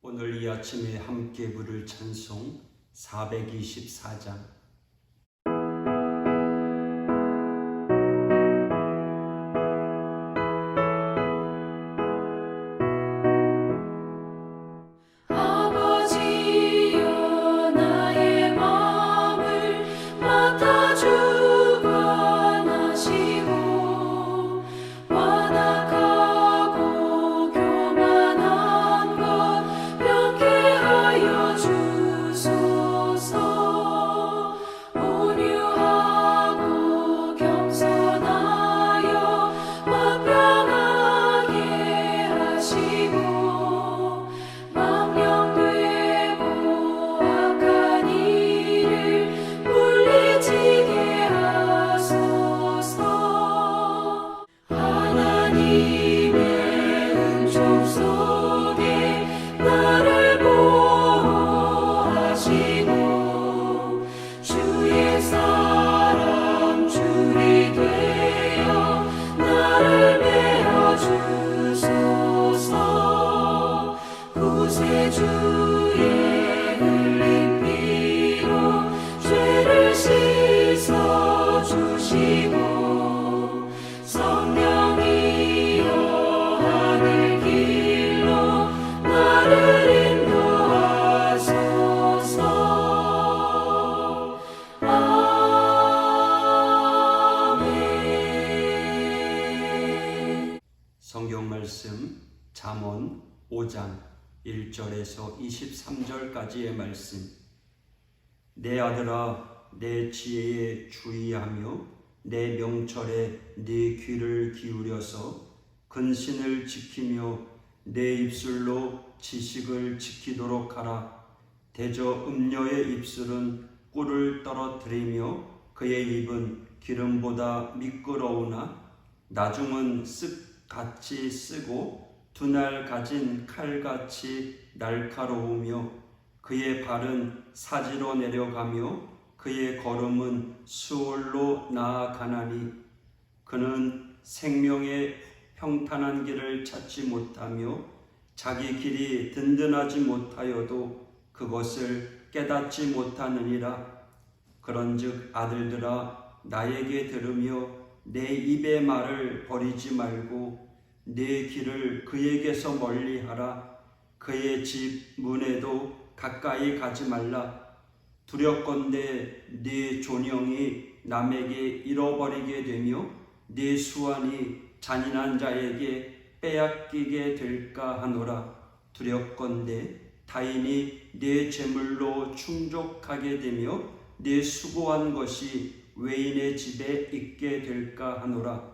오늘 이 아침에 함께 부를 찬송 424장. 성경 말씀 잠언 5장 1절에서 23절까지의 말씀. 내 아들아, 내 지혜에 주의하며 내 명철에 네 귀를 기울여서 근신을 지키며 내 입술로 지식을 지키도록 하라. 대저 음녀의 입술은 꿀을 떨어뜨리며 그의 입은 기름보다 미끄러우나 나중은 같이 쓰고 두 날 가진 칼같이 날카로우며 그의 발은 사지로 내려가며 그의 걸음은 수월로 나아가나니 그는 생명의 평탄한 길을 찾지 못하며 자기 길이 든든하지 못하여도 그것을 깨닫지 못하느니라. 그런즉 아들들아, 나에게 들으며 내 입의 말을 버리지 말고 내 길을 그에게서 멀리하라. 그의 집 문에도 가까이 가지 말라. 두렵건대 네 존영이 남에게 잃어버리게 되며 네 수완이 잔인한 자에게 빼앗기게 될까 하노라. 두렵건대 타인이 네 재물로 충족하게 되며 네 수고한 것이 외인의 집에 있게 될까 하노라.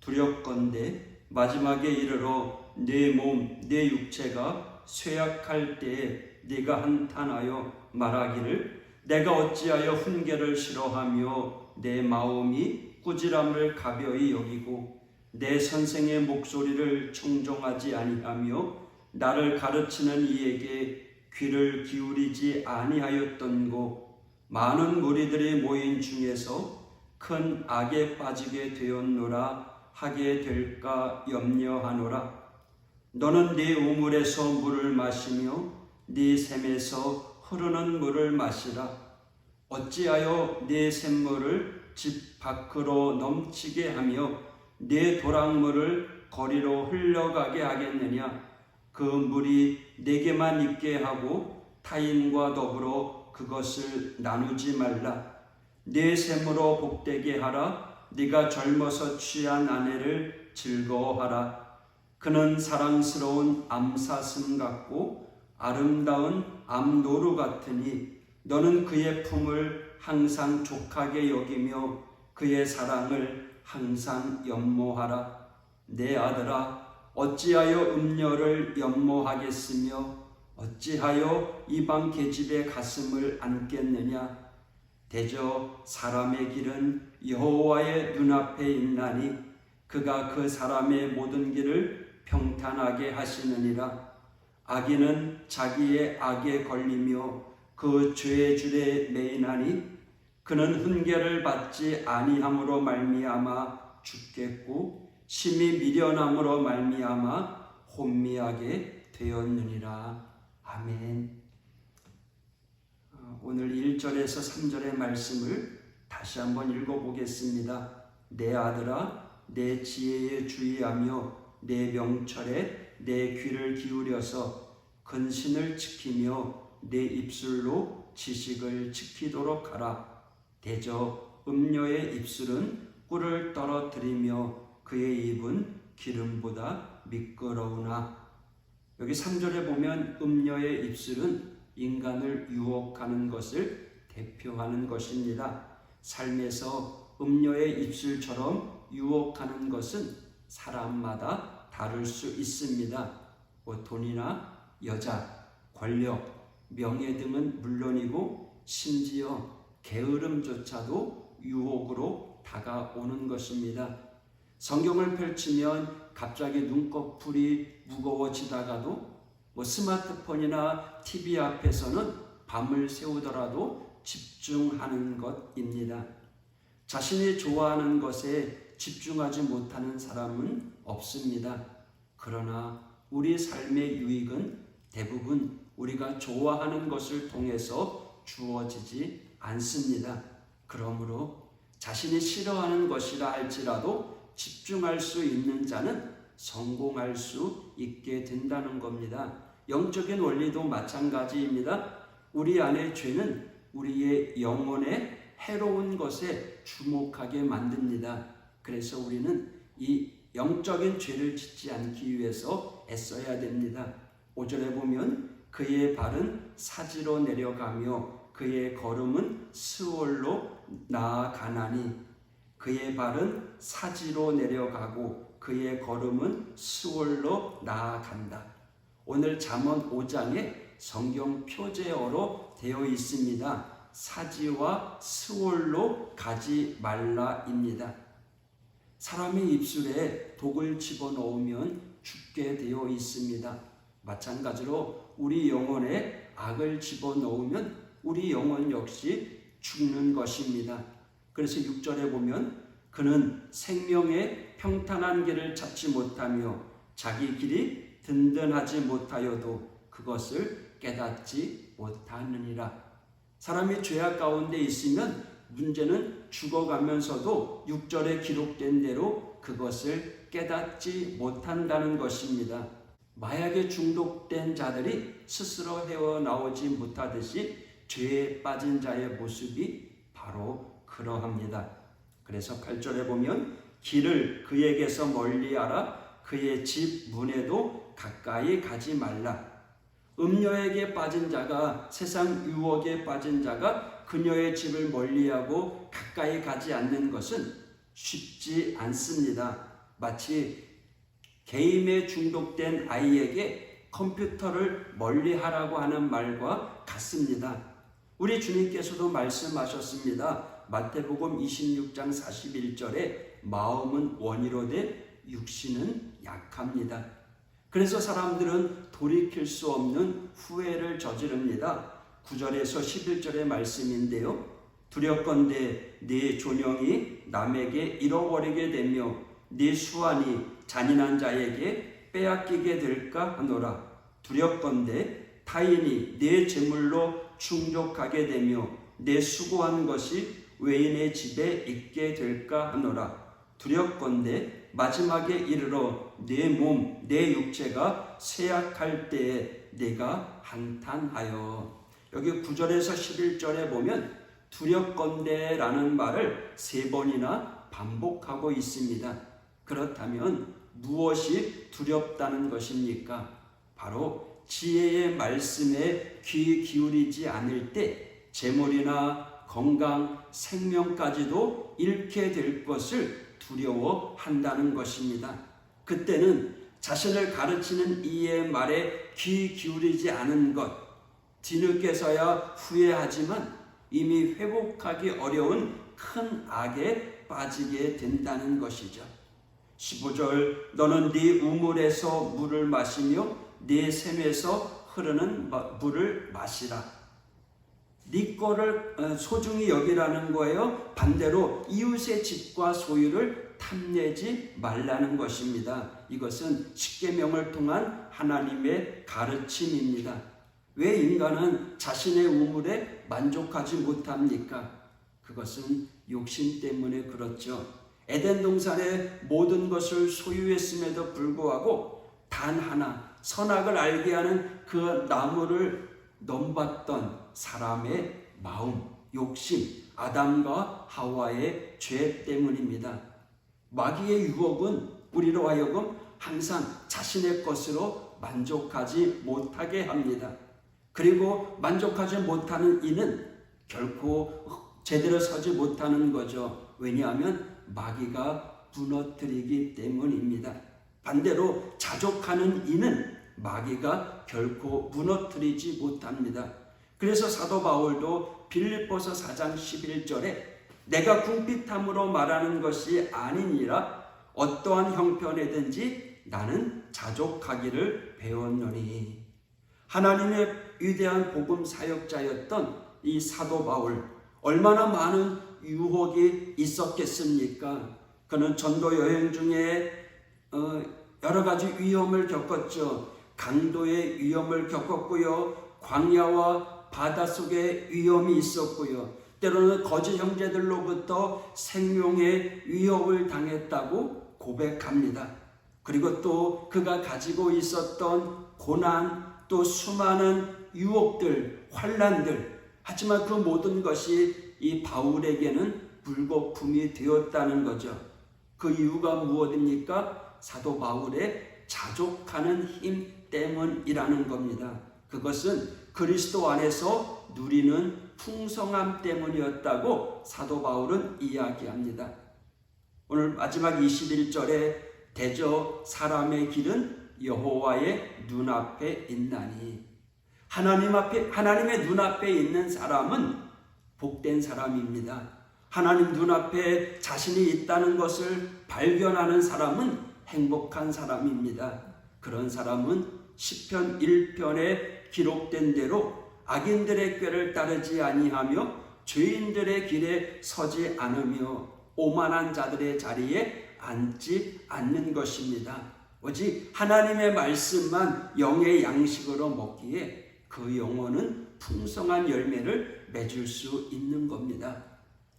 두렵건대 마지막에 이르러 내 몸, 내 육체가 쇠약할 때에 네가 한탄하여 말하기를 내가 어찌하여 훈계를 싫어하며 내 마음이 꾸지람을 가벼이 여기고 내 선생의 목소리를 청종하지 아니하며 나를 가르치는 이에게 귀를 기울이지 아니하였던고. 많은 무리들이 모인 중에서 큰 악에 빠지게 되었노라 하게 될까 염려하노라. 너는 네 우물에서 물을 마시며 네 샘에서 흐르는 물을 마시라. 어찌하여 네 샘물을 집 밖으로 넘치게 하며 네 도랑물을 거리로 흘러가게 하겠느냐. 그 물이 내게만 있게 하고 타인과 더불어 그것을 나누지 말라. 네 샘으로 복되게 하라. 네가 젊어서 취한 아내를 즐거워하라. 그는 사랑스러운 암사슴 같고 아름다운 암노루 같으니 너는 그의 품을 항상 족하게 여기며 그의 사랑을 항상 연모하라. 내 아들아, 어찌하여 음녀를 연모하겠으며 어찌하여 이방 계집의 가슴을 안겠느냐. 대저 사람의 길은 여호와의 눈앞에 있나니 그가 그 사람의 모든 길을 평탄하게 하시느니라. 악인은 자기의 악에 걸리며 그 죄의 줄에 매이나니 그는 훈계를 받지 아니함으로 말미암아 죽겠고 심히 미련함으로 말미암아 혼미하게 되었느니라. 아멘. 오늘 1절에서 3절의 말씀을 다시 한번 읽어보겠습니다. 내 아들아, 내 지혜에 주의하며 내 명철에 내 귀를 기울여서 근신을 지키며 내 입술로 지식을 지키도록 하라. 대저 음녀의 입술은 꿀을 떨어뜨리며 그의 입은 기름보다 미끄러우나. 여기 3절에 보면 음녀의 입술은 인간을 유혹하는 것을 대표하는 것입니다. 삶에서 음녀의 입술처럼 유혹하는 것은 사람마다 다를 수 있습니다. 돈이나 여자, 권력, 명예 등은 물론이고 심지어 게으름조차도 유혹으로 다가오는 것입니다. 성경을 펼치면 갑자기 눈꺼풀이 무거워지다가도 스마트폰이나 TV 앞에서는 밤을 새우더라도 집중하는 것입니다. 자신이 좋아하는 것에 집중하지 못하는 사람은 없습니다. 그러나 우리 삶의 유익은 대부분 우리가 좋아하는 것을 통해서 주어지지 않습니다. 그러므로 자신이 싫어하는 것이라 할지라도 집중할 수 있는 자는 성공할 수 있게 된다는 겁니다. 영적인 원리도 마찬가지입니다. 우리 안의 죄는 우리의 영혼에 해로운 것에 주목하게 만듭니다. 그래서 우리는 이 영적인 죄를 짓지 않기 위해서 애써야 됩니다. 5절에 보면 그의 발은 사지로 내려가며 그의 걸음은 스올로 나아가나니. 그의 발은 사지로 내려가고 그의 걸음은 스올로 나아간다. 오늘 잠언 5장에 성경 표제어로 되어 있습니다. 사지와 스올로 가지 말라입니다. 사람의 입술에 독을 집어넣으면 죽게 되어 있습니다. 마찬가지로 우리 영혼에 악을 집어넣으면 우리 영혼 역시 죽는 것입니다. 그래서 6절에 보면 그는 생명의 평탄한 길을 찾지 못하며 자기 길이 든든하지 못하여도 그것을 깨닫지 못하느니라. 사람이 죄악 가운데 있으면 문제는 죽어가면서도 6절에 기록된 대로 그것을 깨닫지 못한다는 것입니다. 마약에 중독된 자들이 스스로 헤어나오지 못하듯이 죄에 빠진 자의 모습이 바로 그러합니다. 그래서 8절에 보면 길을 그에게서 멀리하라. 그의 집 문에도 가까이 가지 말라. 음녀에게 빠진 자가, 세상 유혹에 빠진 자가 그녀의 집을 멀리하고 가까이 가지 않는 것은 쉽지 않습니다. 마치 게임에 중독된 아이에게 컴퓨터를 멀리하라고 하는 말과 같습니다. 우리 주님께서도 말씀하셨습니다. 마태복음 26장 41절에 마음은 원이로되 육신은 약합니다. 그래서 사람들은 돌이킬 수 없는 후회를 저지릅니다. 9절에서 11절의 말씀인데요. 두렵건대 네 존영이 남에게 잃어버리게 되며 네 수완이 잔인한 자에게 빼앗기게 될까 하노라. 두렵건대 타인이 네 재물로 충족하게 되며 내 수고한 것이 외인의 집에 있게 될까 하노라. 두렵건대 마지막에 이르러 내 몸, 내 육체가 쇠약할 때에 내가 한탄하여. 여기 9절에서 11절에 보면 두렵건대라는 말을 3번이나 반복하고 있습니다. 그렇다면 무엇이 두렵다는 것입니까? 바로 지혜의 말씀에 귀 기울이지 않을 때 재물이나 건강, 생명까지도 잃게 될 것을 두려워한다는 것입니다. 그때는 자신을 가르치는 이의 말에 귀 기울이지 않은 것, 뒤늦게서야 후회하지만 이미 회복하기 어려운 큰 악에 빠지게 된다는 것이죠. 15절 너는 네 우물에서 물을 마시며 네 샘에서 흐르는 물을 마시라. 네 거를 소중히 여기라는 거예요. 반대로 이웃의 집과 소유를 탐내지 말라는 것입니다. 이것은 십계명을 통한 하나님의 가르침입니다. 왜 인간은 자신의 우물에 만족하지 못합니까? 그것은 욕심 때문에 그렇죠. 에덴 동산의 모든 것을 소유했음에도 불구하고 단 하나 선악을 알게 하는 그 나무를 넘봤던 사람의 마음, 욕심, 아담과 하와의 죄 때문입니다. 마귀의 유혹은 우리로 하여금 항상 자신의 것으로 만족하지 못하게 합니다. 그리고 만족하지 못하는 이는 결코 제대로 서지 못하는 거죠. 왜냐하면 마귀가 무너뜨리기 때문입니다. 반대로 자족하는 이는 마귀가 결코 무너뜨리지 못합니다. 그래서 사도 바울도 빌립보서 4장 11절에 내가 궁핍함으로 말하는 것이 아니니라 어떠한 형편에든지 나는 자족하기를 배웠노니. 하나님의 위대한 복음 사역자였던 이 사도 바울, 얼마나 많은 유혹이 있었겠습니까? 그는 전도 여행 중에 여러 가지 위험을 겪었죠. 강도의 위험을 겪었고요. 광야와 바닷속의 위험이 있었고요. 때로는 거짓 형제들로부터 생명의 위협을 당했다고 고백합니다. 그리고 또 그가 가지고 있었던 고난, 또 수많은 유혹들, 환난들, 하지만 그 모든 것이 이 바울에게는 불거품이 되었다는 거죠. 그 이유가 무엇입니까? 사도 바울의 자족하는 힘 때문이라는 겁니다. 그것은 그리스도 안에서 누리는 풍성함 때문이었다고 사도 바울은 이야기합니다. 오늘 마지막 21절에 대저 사람의 길은 여호와의 눈앞에 있나니. 하나님의 눈앞에 있는 사람은 복된 사람입니다. 하나님 눈앞에 자신이 있다는 것을 발견하는 사람은 행복한 사람입니다. 그런 사람은 시편 1편에 기록된 대로 악인들의 꾀를 따르지 아니하며 죄인들의 길에 서지 않으며 오만한 자들의 자리에 앉지 않는 것입니다. 오직 하나님의 말씀만 영의 양식으로 먹기에 그 영혼은 풍성한 열매를 맺을 수 있는 겁니다.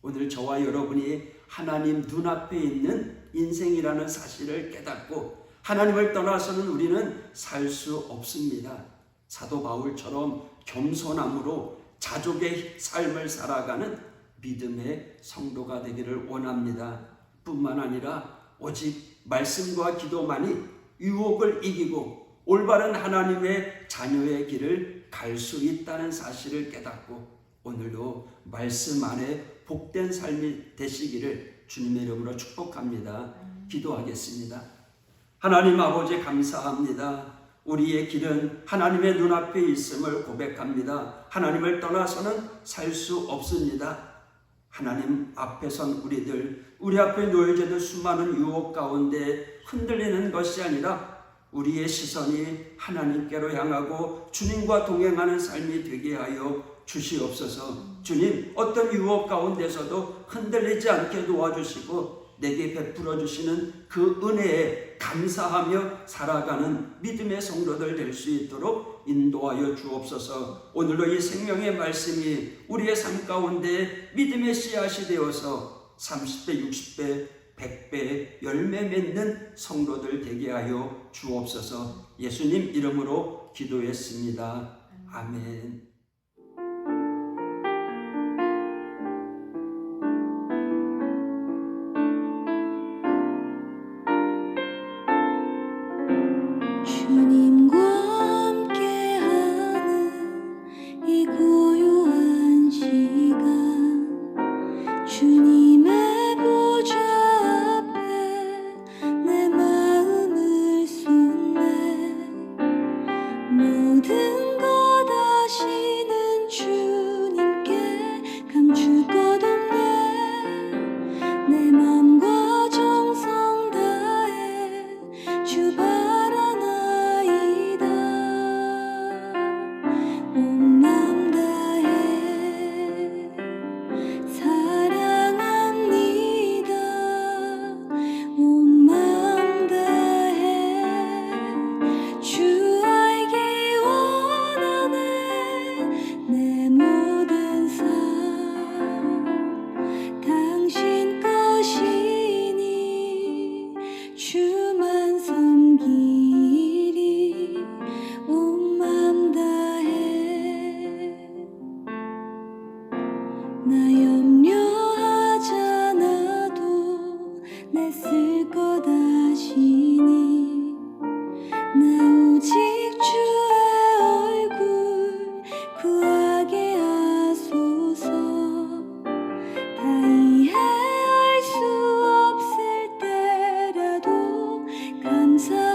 오늘 저와 여러분이 하나님 눈앞에 있는 인생이라는 사실을 깨닫고 하나님을 떠나서는 우리는 살 수 없습니다. 사도 바울처럼 겸손함으로 자족의 삶을 살아가는 믿음의 성도가 되기를 원합니다. 뿐만 아니라 오직 말씀과 기도만이 유혹을 이기고 올바른 하나님의 자녀의 길을 갈 수 있다는 사실을 깨닫고 오늘도 말씀 안에 복된 삶이 되시기를 주님의 이름으로 축복합니다. 기도하겠습니다. 하나님 아버지 감사합니다. 우리의 길은 하나님의 눈앞에 있음을 고백합니다. 하나님을 떠나서는 살 수 없습니다. 하나님 앞에 선 우리 앞에 놓여진 수많은 유혹 가운데 흔들리는 것이 아니라 우리의 시선이 하나님께로 향하고 주님과 동행하는 삶이 되게 하여 주시옵소서. 주님, 어떤 유혹 가운데서도 흔들리지 않게 도와주시고 내게 베풀어 주시는 그 은혜에 감사하며 살아가는 믿음의 성도들 될 수 있도록 인도하여 주옵소서. 오늘도 이 생명의 말씀이 우리의 삶 가운데 믿음의 씨앗이 되어서 30배, 60배, 100배 열매 맺는 성도들 되게 하여 주옵소서. 예수님 이름으로 기도했습니다. 아멘. 주님과 함께하는 이 고요한 시간 주님의 보좌 앞에 내 마음을 쏟네 모든 것 다시 감사